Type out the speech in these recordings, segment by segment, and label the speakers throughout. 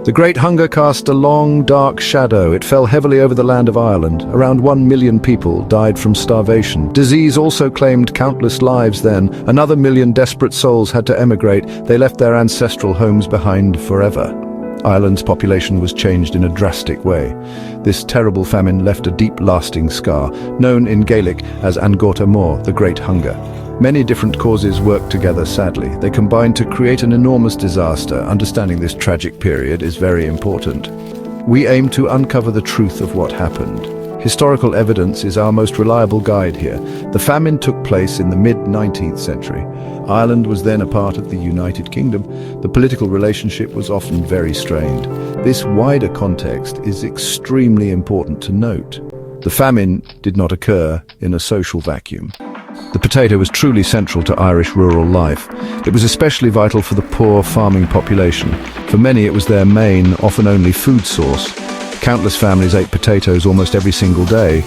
Speaker 1: The Great Hunger cast a long, dark shadow. It fell heavily over the land of Ireland. Around 1 million people died from starvation. Disease also claimed countless lives then. Another 1 million desperate souls had to emigrate. They left their ancestral homes behind forever. Ireland's population was changed in a drastic way. This terrible famine left a deep, lasting scar, known in Gaelic as An Gorta Mór, the Great Hunger. Many different causes worked together, sadly. They combined to create an enormous disaster. Understanding this tragic period is very important. We aim to uncover the truth of what happened. Historical evidence is our most reliable guide here. The famine took place in the mid-19th century. Ireland was then a part of the United Kingdom. The political relationship was often very strained. This wider context is extremely important to note. The famine did not occur in a social vacuum. The potato was truly central to Irish rural life. It was especially vital for the poor farming population. For many, it was their main, often only food source. Countless families ate potatoes almost every single day.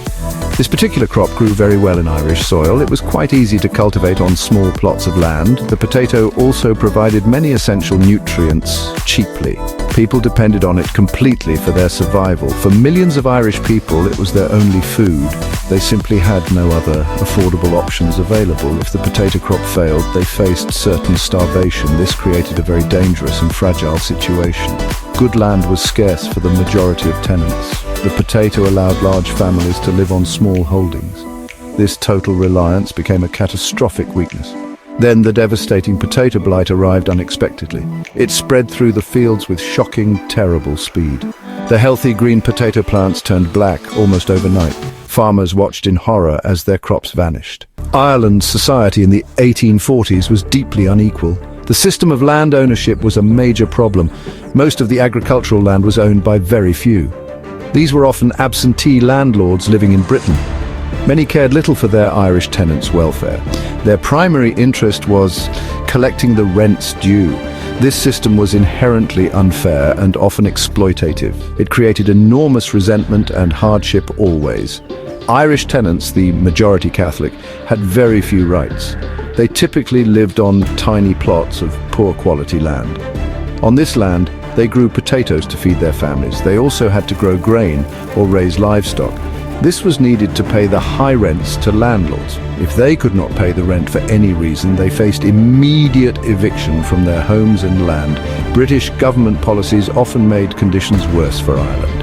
Speaker 1: This particular crop grew very well in Irish soil. It was quite easy to cultivate on small plots of land. The potato also provided many essential nutrients cheaply. People depended on it completely for their survival. For millions of Irish people, it was their only food. They simply had no other affordable options available. If the potato crop failed, they faced certain starvation. This created a very dangerous and fragile situation. Good land was scarce for the majority of tenants. The potato allowed large families to live on small holdings. This total reliance became a catastrophic weakness. Then the devastating potato blight arrived unexpectedly. It spread through the fields with shocking, terrible speed. The healthy green potato plants turned black almost overnight. Farmers watched in horror as their crops vanished. Ireland's society in the 1840s was deeply unequal. The system of land ownership was a major problem. Most of the agricultural land was owned by very few. These were often absentee landlords living in Britain. Many cared little for their Irish tenants' welfare. Their primary interest was collecting the rents due. This system was inherently unfair and often exploitative. It created enormous resentment and hardship always. Irish tenants, the majority Catholic, had very few rights. They typically lived on tiny plots of poor quality land. On this land, they grew potatoes to feed their families. They also had to grow grain or raise livestock. This was needed to pay the high rents to landlords. If they could not pay the rent for any reason, they faced immediate eviction from their homes and land. British government policies often made conditions worse for Ireland.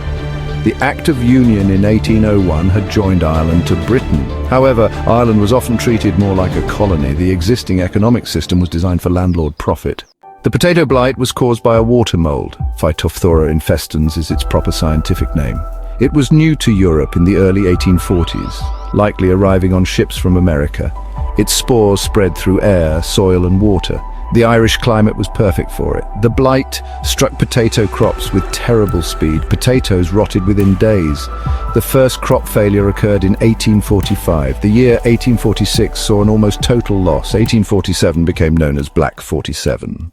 Speaker 1: The Act of Union in 1801 had joined Ireland to Britain. However, Ireland was often treated more like a colony. The existing economic system was designed for landlord profit. The potato blight was caused by a water mold. Phytophthora infestans is its proper scientific name. It was new to Europe in the early 1840s, likely arriving on ships from America. Its spores spread through air, soil and water. The Irish climate was perfect for it. The blight struck potato crops with terrible speed. Potatoes rotted within days. The first crop failure occurred in 1845. The year 1846 saw an almost total loss. 1847 became known as Black 47.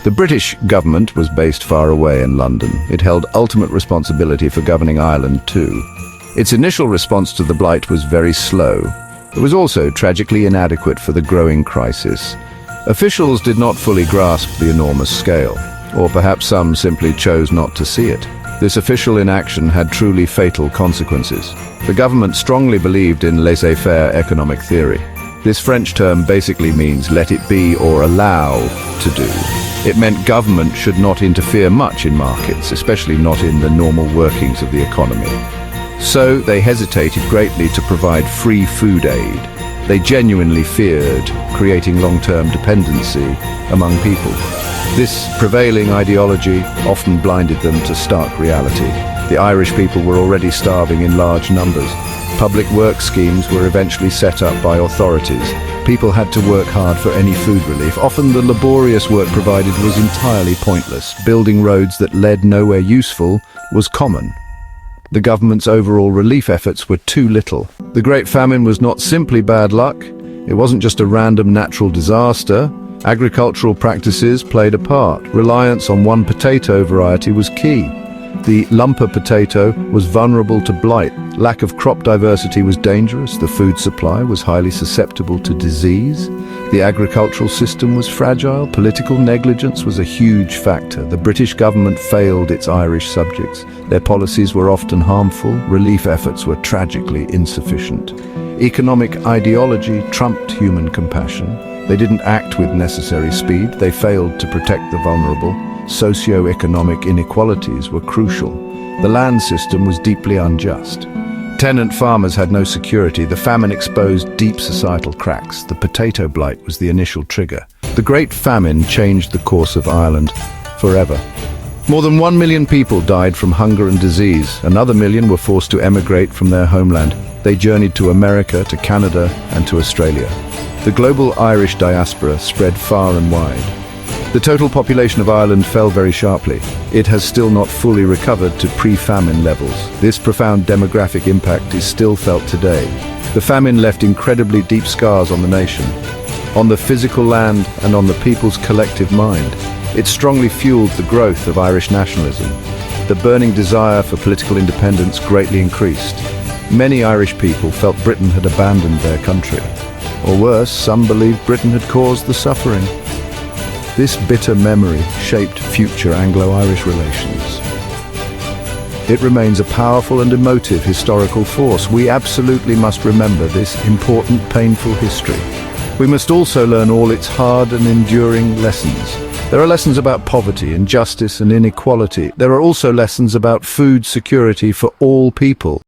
Speaker 1: The British government was based far away in London. It held ultimate responsibility for governing Ireland too. Its initial response to the blight was very slow. It was also tragically inadequate for the growing crisis. Officials did not fully grasp the enormous scale, or perhaps some simply chose not to see it. This official inaction had truly fatal consequences. The government strongly believed in laissez-faire economic theory. This French term basically means let it be or allow to do. It meant government should not interfere much in markets, especially not in the normal workings of the economy. So they hesitated greatly to provide free food aid. They genuinely feared creating long-term dependency among people. This prevailing ideology often blinded them to stark reality. The Irish people were already starving in large numbers. Public work schemes were eventually set up by authorities. People had to work hard for any food relief. Often the laborious work provided was entirely pointless. Building roads that led nowhere useful was common. The government's overall relief efforts were too little. The Great Famine was not simply bad luck. It wasn't just a random natural disaster. Agricultural practices played a part. Reliance on one potato variety was key. The lumper potato was vulnerable to blight. Lack of crop diversity was dangerous. The food supply was highly susceptible to disease. The agricultural system was fragile. Political negligence was a huge factor. The British government failed its Irish subjects. Their policies were often harmful. Relief efforts were tragically insufficient. Economic ideology trumped human compassion. They didn't act with necessary speed. They failed to protect the vulnerable. Socio-economic inequalities were crucial. The land system was deeply unjust. Tenant farmers had no security. The famine exposed deep societal cracks. The potato blight was the initial trigger. The Great Famine changed the course of Ireland forever. More than 1 million people died from hunger and disease. Another million were forced to emigrate from their homeland. They journeyed to America, to Canada, and to Australia. The global Irish diaspora spread far and wide. The total population of Ireland fell very sharply. It has still not fully recovered to pre-famine levels. This profound demographic impact is still felt today. The famine left incredibly deep scars on the nation, on the physical land and on the people's collective mind. It strongly fueled the growth of Irish nationalism. The burning desire for political independence greatly increased. Many Irish people felt Britain had abandoned their country. Or worse, some believed Britain had caused the suffering. This bitter memory shaped future Anglo-Irish relations. It remains a powerful and emotive historical force. We absolutely must remember this important, painful history. We must also learn all its hard and enduring lessons. There are lessons about poverty, injustice, and inequality. There are also lessons about food security for all people.